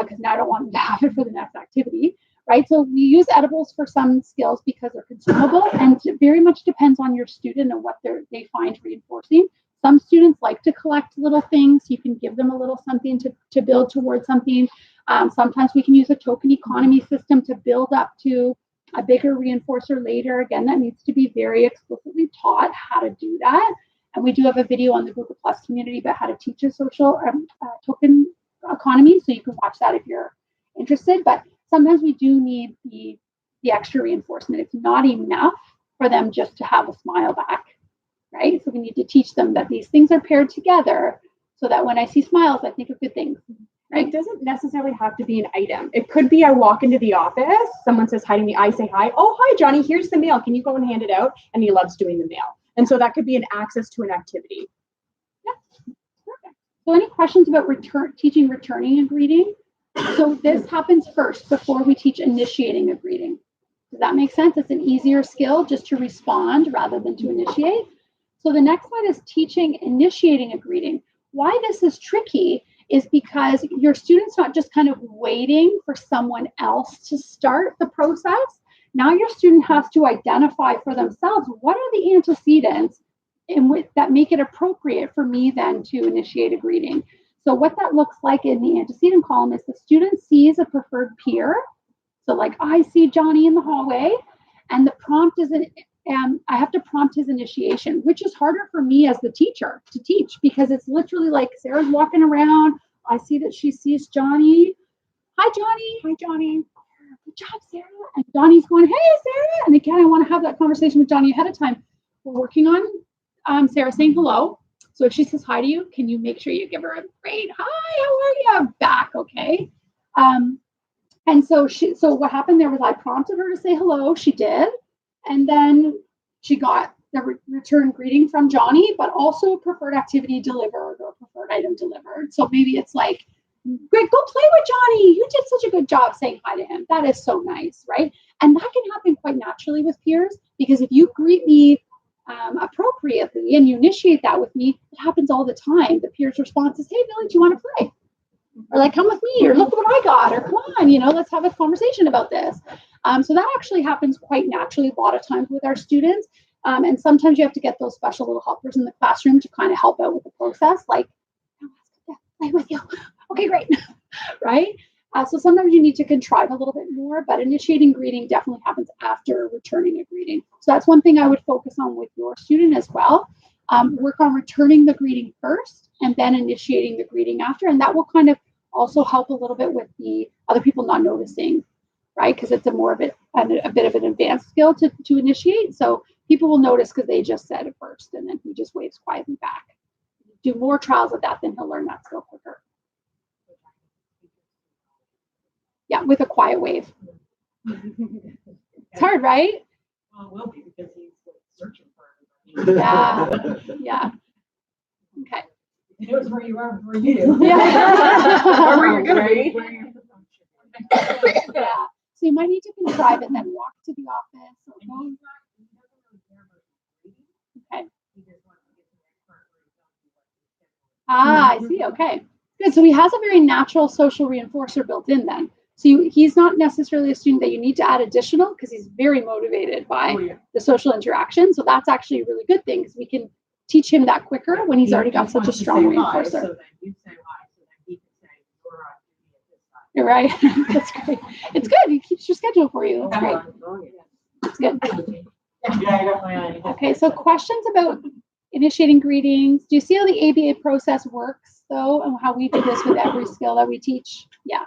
Because now I don't want them to have it for the next activity, right? So we use edibles for some skills because they're consumable, and it very much depends on your student and what they find reinforcing. Some students like to collect little things. You can give them a little something to build towards something. Sometimes we can use a token economy system to build up to a bigger reinforcer later. Again, that needs to be very explicitly taught how to do that. And we do have a video on the Google Plus community about how to teach a social token economy. So you can watch that if you're interested. But sometimes we do need the extra reinforcement. It's not enough for them just to have a smile back, right? So we need to teach them that these things are paired together so that when I see smiles, I think of good things. Right? It doesn't necessarily have to be an item. It could be I walk into the office, someone says hi to me, I say hi. Oh, hi, Johnny, here's the mail. Can you go and hand it out? And he loves doing the mail. And so that could be an access to an activity. Yeah, perfect. So any questions about teaching returning a greeting? So this happens first before we teach initiating a greeting. Does that make sense? It's an easier skill just to respond rather than to initiate. So the next one is teaching initiating a greeting. Why this is tricky is because your student's not just kind of waiting for someone else to start the process. Now your student has to identify for themselves what are the antecedents that make it appropriate for me then to initiate a greeting. So what that looks like in the antecedent column is the student sees a preferred peer. So like I see Johnny in the hallway, and the prompt is I have to prompt his initiation, which is harder for me as the teacher to teach because it's literally like Sarah's walking around. I see that she sees Johnny. Hi, Johnny. Hi, Johnny. Good job, Sarah. And Johnny's going, hey, Sarah. And again, I want to have that conversation with Johnny ahead of time. We're working on Sarah saying hello. So if she says hi to you, can you make sure you give her a great hi, how are you? Back, okay? And so what happened there was I prompted her to say hello. She did. And then she got the return greeting from Johnny, but also a preferred activity delivered or preferred item delivered. So maybe it's like, great, go play with Johnny. You did such a good job saying hi to him. That is so nice, right? And that can happen quite naturally with peers because if you greet me appropriately and you initiate that with me, it happens all the time. The peer's response is, hey, Billy, do you want to play? Or like, come with me, or look what I got, or come on, let's have a conversation about this. So that actually happens quite naturally a lot of times with our students. And sometimes you have to get those special little helpers in the classroom to kind of help out with the process, like, play with you. Okay, great. Right? So sometimes you need to contrive a little bit more, but initiating greeting definitely happens after returning a greeting. So that's one thing I would focus on with your student as well. Work on returning the greeting first and then initiating the greeting after. And that will kind of also help a little bit with the other people not noticing, right? Because it's a bit of an advanced skill to initiate. So people will notice because they just said it first and then he just waves quietly back. Do more trials of that, then he'll learn that skill quicker. Yeah, with a quiet wave. It's hard, right? Well, it will be because he's searching for everybody. Yeah. Okay. He knows where you are before you do. Yeah. Or where you're going to be. Yeah. So you might need to contrive and then walk to the office. Or go. Okay. I see. Okay. Good. So he has a very natural social reinforcer built in then. So he's not necessarily a student that you need to add additional because he's very motivated by the social interaction. So that's actually a really good thing because we can teach him that quicker when he's already got such a strong reinforcer. So then you say hi, so then he can say, you're right. That's great. It's good. He keeps your schedule for you. That's great. It's good. Okay. So questions about initiating greetings. Do you see how the ABA process works, though, and how we do this with every skill that we teach? Yeah.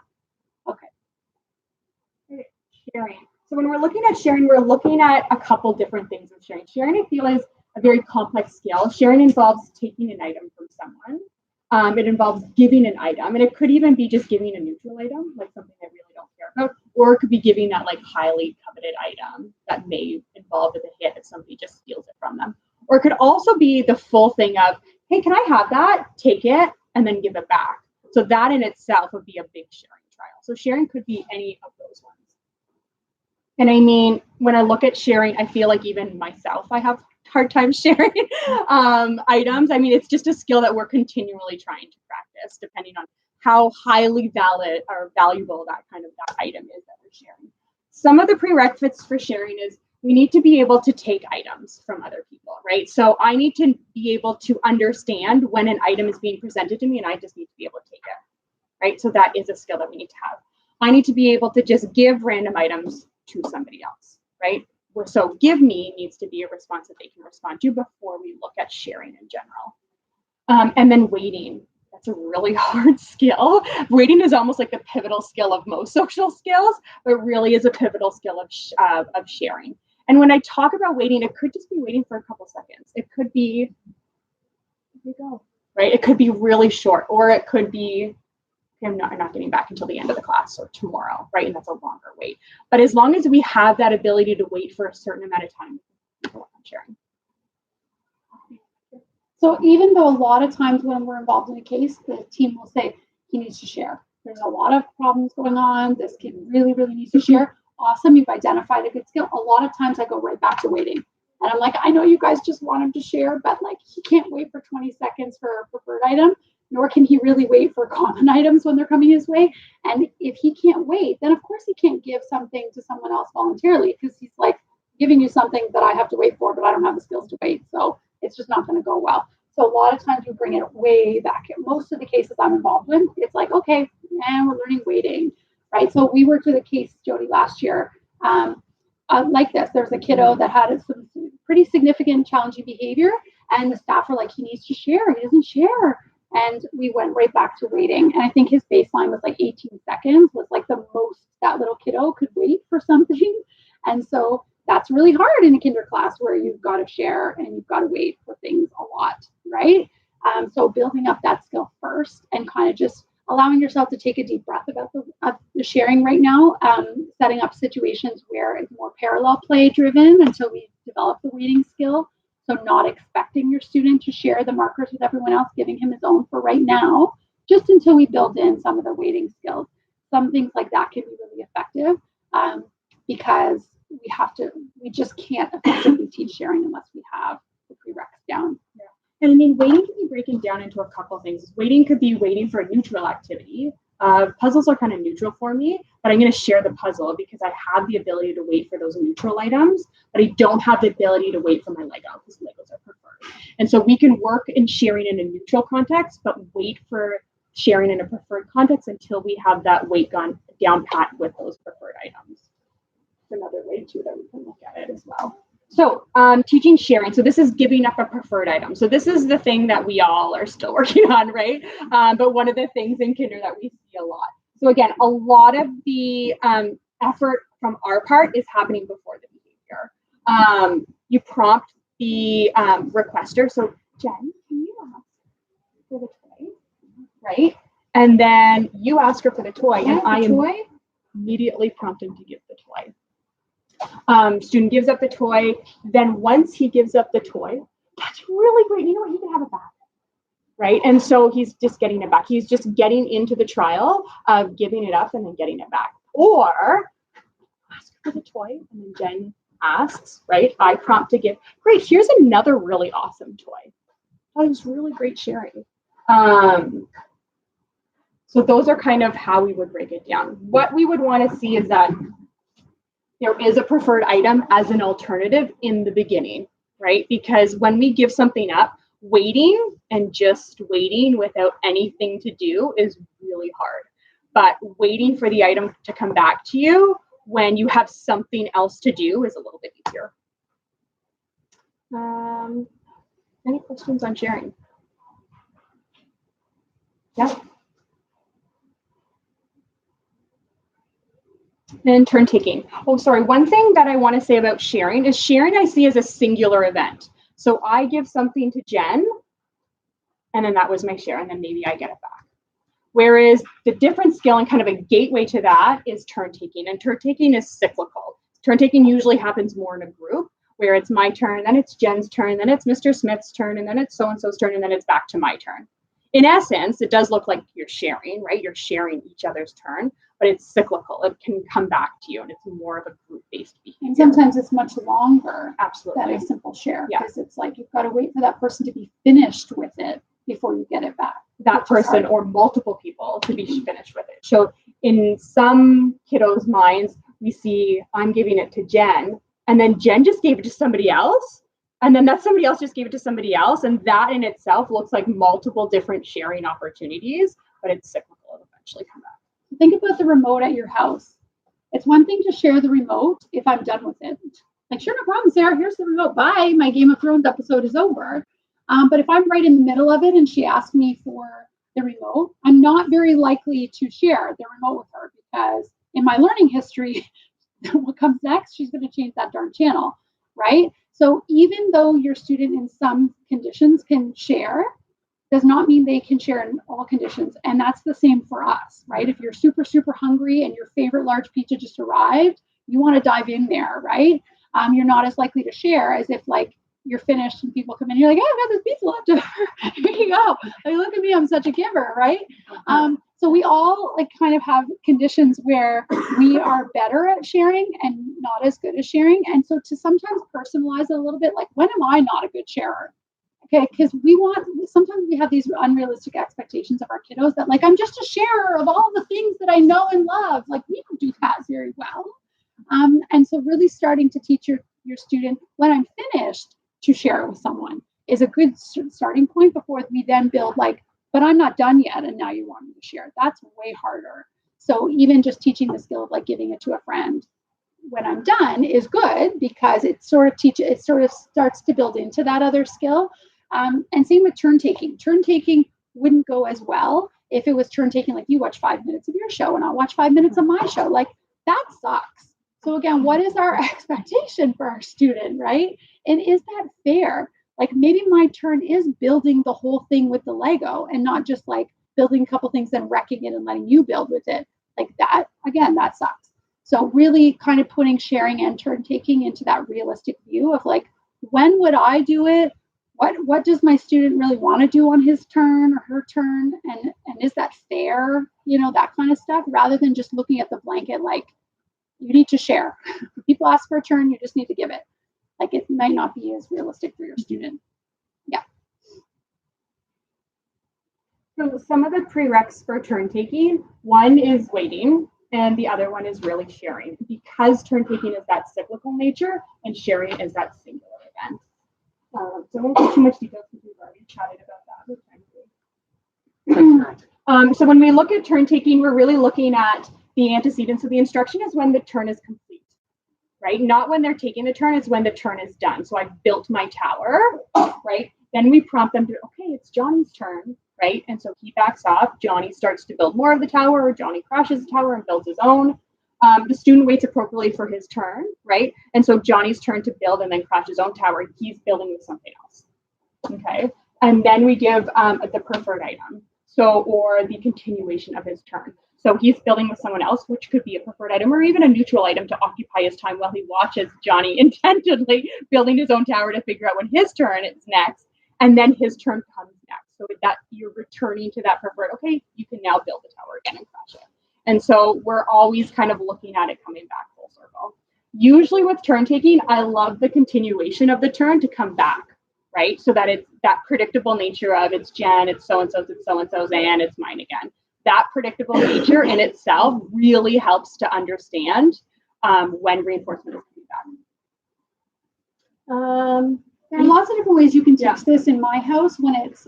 Okay. Sharing. So when we're looking at sharing, we're looking at a couple different things with sharing. Sharing, I feel, is a very complex skill. Sharing involves taking an item from someone. It involves giving an item, and it could even be just giving a neutral item, like something they really don't care about, or it could be giving that like highly coveted item that may involve a hit if somebody just steals it from them. Or it could also be the full thing of, hey, can I have that? Take it and then give it back. So that in itself would be a big sharing trial. So sharing could be any of those ones. And I mean, when I look at sharing, I feel like even myself, I have hard time sharing items. I mean, it's just a skill that we're continually trying to practice, depending on how highly valid or valuable that item is that we're sharing. Some of the prerequisites for sharing is we need to be able to take items from other people, right? So I need to be able to understand when an item is being presented to me, and I just need to be able to take it, right? So that is a skill that we need to have. I need to be able to just give random items to somebody else, right? So give me needs to be a response that they can respond to before we look at sharing in general. And then waiting. That's a really hard skill. Waiting is almost like the pivotal skill of most social skills, but really is a pivotal skill of sharing. And when I talk about waiting, it could just be waiting for a couple seconds. It could be, here we go, right? It could be really short, or it could be, I'm not getting back until the end of the class or tomorrow, right? And that's a longer wait. But as long as we have that ability to wait for a certain amount of time, people are sharing. So even though a lot of times when we're involved in a case, the team will say, he needs to share. There's a lot of problems going on. This kid really, really needs to share. Awesome, you've identified a good skill. A lot of times I go right back to waiting. And I'm like, I know you guys just want him to share, but like he can't wait for 20 seconds for a preferred item, nor can he really wait for common items when they're coming his way. And if he can't wait, then of course he can't give something to someone else voluntarily, because he's like giving you something that I have to wait for, but I don't have the skills to wait. So it's just not going to go well. So a lot of times we bring it way back. In most of the cases I'm involved in, it's like, okay, and we're learning waiting, right? So we worked with a case, Jody, last year, like this. There's a kiddo that had some pretty significant challenging behavior, and the staff were like, he needs to share. He doesn't share. And we went right back to waiting. And I think his baseline was like 18 seconds was like the most that little kiddo could wait for something. And so that's really hard in a kinder class where you've got to share and you've got to wait for things a lot, right? So building up that skill first and kind of just allowing yourself to take a deep breath about the sharing right now, setting up situations where it's more parallel play driven until we develop the waiting skill. So not expecting your student to share the markers with everyone else, giving him his own for right now, just until we build in some of the waiting skills. Some things like that can be really effective because we just can't effectively teach sharing unless we have the prereqs down. Yeah. And I mean, waiting can be breaking down into a couple of things. Waiting could be waiting for a neutral activity. Puzzles are kind of neutral for me, but I'm going to share the puzzle because I have the ability to wait for those neutral items, but I don't have the ability to wait for my Lego because Legos are preferred. And so we can work in sharing in a neutral context, but wait for sharing in a preferred context until we have that wait down pat with those preferred items. It's another way too that we can look at it as well. So teaching sharing. So this is giving up a preferred item. So this is the thing that we all are still working on, right? But one of the things in kinder that we see a lot. So again, a lot of the effort from our part is happening before the behavior. You prompt the requester. So Jen, can you ask for the toy, right? And then you ask her for the toy, and I am immediately prompting to give the toy. Student gives up the toy. Then once he gives up the toy, that's really great. You know what? He can have it back, right? And so he's just getting it back. He's just getting into the trial of giving it up and then getting it back. Or ask for the toy, and then Jen asks, right? I prompt to give. Great. Here's another really awesome toy. That was really great sharing. So those are kind of how we would break it down. What we would want to see is that there is a preferred item as an alternative in the beginning, right? Because when we give something up, waiting and just waiting without anything to do is really hard. But waiting for the item to come back to you when you have something else to do is a little bit easier. Any questions on sharing? Yeah. And turn taking. Oh, sorry. One thing that I want to say about sharing is sharing I see as a singular event. So I give something to Jen, and then that was my share, and then maybe I get it back. Whereas the different skill and kind of a gateway to that is turn taking, and turn taking is cyclical. Turn taking usually happens more in a group where it's my turn, then it's Jen's turn, then it's Mr. Smith's turn, and then it's so-and-so's turn, and then it's back to my turn. In essence, it does look like you're sharing, right? You're sharing each other's turn, but it's cyclical. It can come back to you, and it's more of a group-based behavior. And sometimes it's much longer Absolutely. than a simple share, Yeah. because it's like you've got to wait for that person to be finished with it before you get it back. That person or multiple people to be finished with it. So in some kiddos' minds, we see I'm giving it to Jen, and then Jen just gave it to somebody else, and then that somebody else just gave it to somebody else, and that in itself looks like multiple different sharing opportunities, but it's cyclical. It'll eventually come back. Think about the remote at your house. It's one thing to share the remote if I'm done with it. Like, sure, no problem, Sarah, here's the remote. Bye, my Game of Thrones episode is over. But if I'm right in the middle of it and she asks me for the remote, I'm not very likely to share the remote with her, because in my learning history, what comes next, she's going to change that darn channel, right? So even though your student in some conditions can share, does not mean they can share in all conditions. And that's the same for us, right? If you're super, super hungry and your favorite large pizza just arrived, you want to dive in there, right? You're not as likely to share as if like you're finished and people come in, you're like, oh, I've got this pizza left over. Here you go. Like, look at me, I'm such a giver, right? So we all like kind of have conditions where we are better at sharing and not as good at sharing. And so to sometimes personalize it a little bit, like, when am I not a good sharer? Okay, because sometimes we have these unrealistic expectations of our kiddos that like, I'm just a sharer of all the things that I know and love. Like, we don't do that very well. And so really starting to teach your student, when I'm finished, to share it with someone is a good starting point before we then build like, but I'm not done yet, and now you want me to share. That's way harder. So even just teaching the skill of like giving it to a friend when I'm done is good, because it sort of starts to build into that other skill. And same with turn taking. Turn taking wouldn't go as well if it was turn taking, like you watch 5 minutes of your show and I'll watch 5 minutes of my show. Like, that sucks. So again, what is our expectation for our student, right? And is that fair? Like, maybe my turn is building the whole thing with the Lego and not just like building a couple things and wrecking it and letting you build with it. Like that, again, that sucks. So really kind of putting sharing and turn taking into that realistic view of like, when would I do it? What does my student really want to do on his turn or her turn? And is that fair? You know, that kind of stuff, rather than just looking at the blanket, like, you need to share. If people ask for a turn, you just need to give it. Like, it might not be as realistic for your student. Yeah. So some of the prereqs for turn taking, one is waiting, and the other one is really sharing, because turn taking is that cyclical nature and sharing is that singular event. So I won't go too much detail because we've already chatted about that. So when we look at turn taking, we're really looking at the antecedents of the instruction is when the turn is complete, right? Not when they're taking the turn, it's when the turn is done. So I've built my tower, right? Then we prompt them to, okay, it's Johnny's turn, right? And so he backs off. Johnny starts to build more of the tower, or Johnny crashes the tower and builds his own. The student waits appropriately for his turn, right? And so Johnny's turn to build and then crash his own tower, he's building with something else, okay? And then we give the preferred item, so, or the continuation of his turn. So he's building with someone else, which could be a preferred item or even a neutral item to occupy his time while he watches Johnny intently building his own tower to figure out when his turn is next, and then his turn comes next. So that you're returning to that preferred, okay, you can now build the tower again and crash it. And so we're always kind of looking at it coming back full circle. Usually with turn taking, I love the continuation of the turn to come back, right? So that it's that predictable nature of it's Jen, it's so-and-so's, and it's mine again. That predictable nature in itself really helps to understand when reinforcement is coming back. There are lots of different ways you can teach this in my house when it's,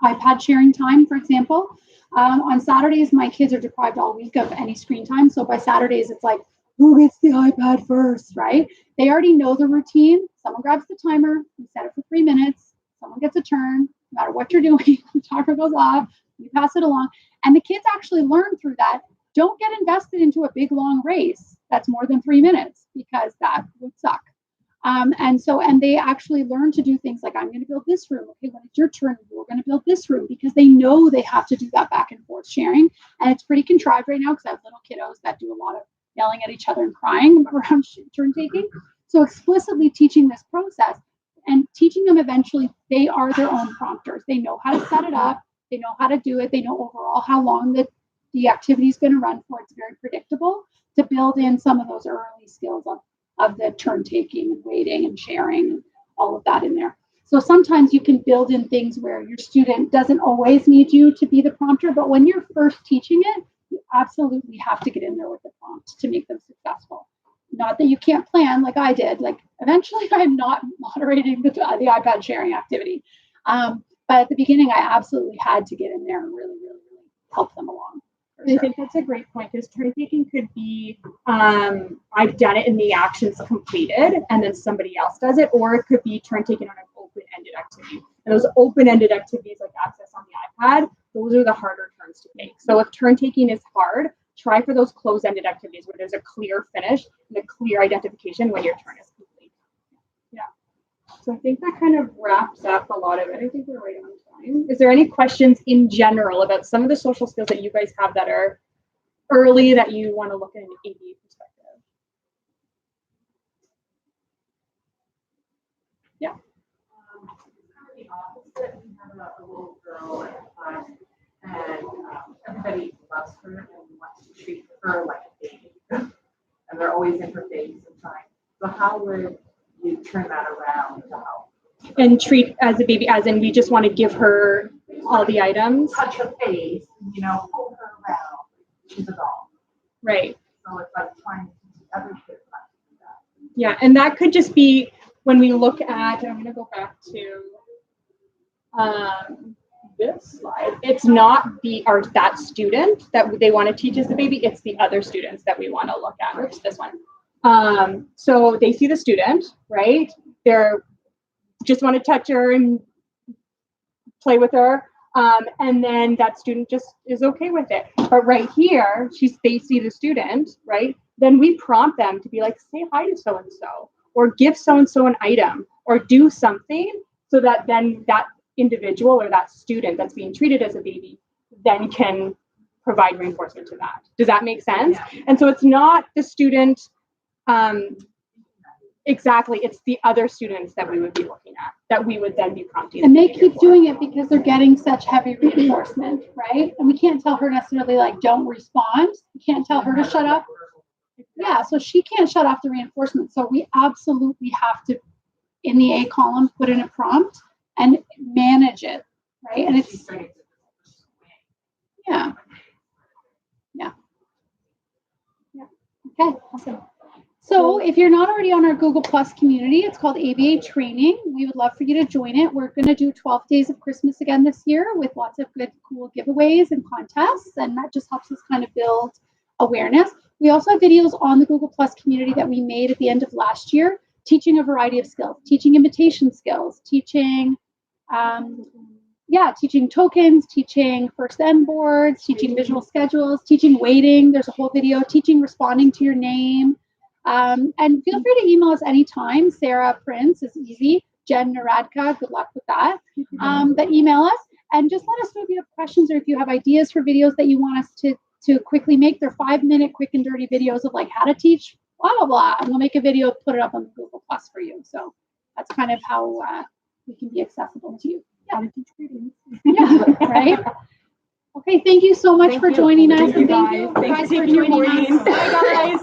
iPad sharing time, for example. On Saturdays, my kids are deprived all week of any screen time. So by Saturdays, it's like, who gets the iPad first, right? They already know the routine. Someone grabs the timer, we set it for 3 minutes, someone gets a turn, no matter what you're doing, the timer goes off, you pass it along. And the kids actually learn through that. Don't get invested into a big long race that's more than 3 minutes, because that would suck. And they actually learn to do things like, I'm going to build this room. Okay, when it's your turn, we're going to build this room, because they know they have to do that back and forth sharing. And it's pretty contrived right now because I have little kiddos that do a lot of yelling at each other and crying around turn taking. So explicitly teaching this process and teaching them, eventually they are their own prompters. They know how to set it up. They know how to do it. They know overall how long the activity is going to run for. It's very predictable, to build in some of those early skills of the turn taking and waiting and sharing and all of that in there. So sometimes you can build in things where your student doesn't always need you to be the prompter, but when you're first teaching it, you absolutely have to get in there with the prompt to make them successful. Not that you can't plan like I did. Like eventually I'm not moderating the iPad sharing activity. But at the beginning, I absolutely had to get in there and really, really, really help them along. I think that's a great point, because turn taking could be, I've done it in the actions completed and then somebody else does it, or it could be turn taking on an open-ended activity. And those open-ended activities like access on the iPad, those are the harder turns to take. So if turn taking is hard, try for those closed-ended activities where there's a clear finish and a clear identification when your turn is complete. Yeah. So I think that kind of wraps up a lot of it. I think we're right on time. Is there any questions in general about some of the social skills that you guys have that are early that you want to look at an ABA perspective? Yeah. The opposite. We have a little girl at the time, and everybody loves her and wants to treat her like a baby. And they're always in her face and trying. So how would you turn that around to help? And treat as a baby, as in we just want to give her all the items. Touch her face, pull her around. She's a doll. Right. So it's like trying to teach other kids how to do that. Yeah, and that could just be when we look at, I'm going to go back to this slide. It's not that student that they want to teach as the baby, it's the other students that we want to look at. Oops, this one. So they see the student, right? They're just want to touch her and play with her. And then that student just is okay with it. But right here, they see the student, right? Then we prompt them to be like, say hi to so-and-so, or give so-and-so an item, or do something so that then that individual or that student that's being treated as a baby then can provide reinforcement to that. Does that make sense? Yeah. And so it's not the student, exactly, it's the other students that we would be looking at, that we would then be prompting. And they keep doing it because they're getting such heavy reinforcement, right? And we can't tell her necessarily like, don't respond. We can't tell her to shut up. Yeah, so she can't shut off the reinforcement. So we absolutely have to, in the A column, put in a prompt and manage it, right? And it's, yeah. Okay, awesome. So if you're not already on our Google Plus community, it's called ABA Training. We would love for you to join it. We're going to do 12 Days of Christmas again this year with lots of good, cool giveaways and contests, and that just helps us kind of build awareness. We also have videos on the Google Plus community that we made at the end of last year, teaching a variety of skills, teaching invitation skills, teaching teaching tokens, teaching first end boards, teaching visual schedules, teaching waiting. There's a whole video, teaching responding to your name. And feel free to email us anytime. Sarah Prince is easy. Jen Naradka, good luck with that. But email us and just let us know if you have questions or if you have ideas for videos that you want us to quickly make. They're 5-minute quick and dirty videos of like how to teach blah, blah, blah. And we'll make a video, put it up on Google Plus for you. So that's kind of how we can be accessible to you. Yeah, right? Okay, thank you so much for joining us. Thank you guys. Thanks for joining us. Bye, guys.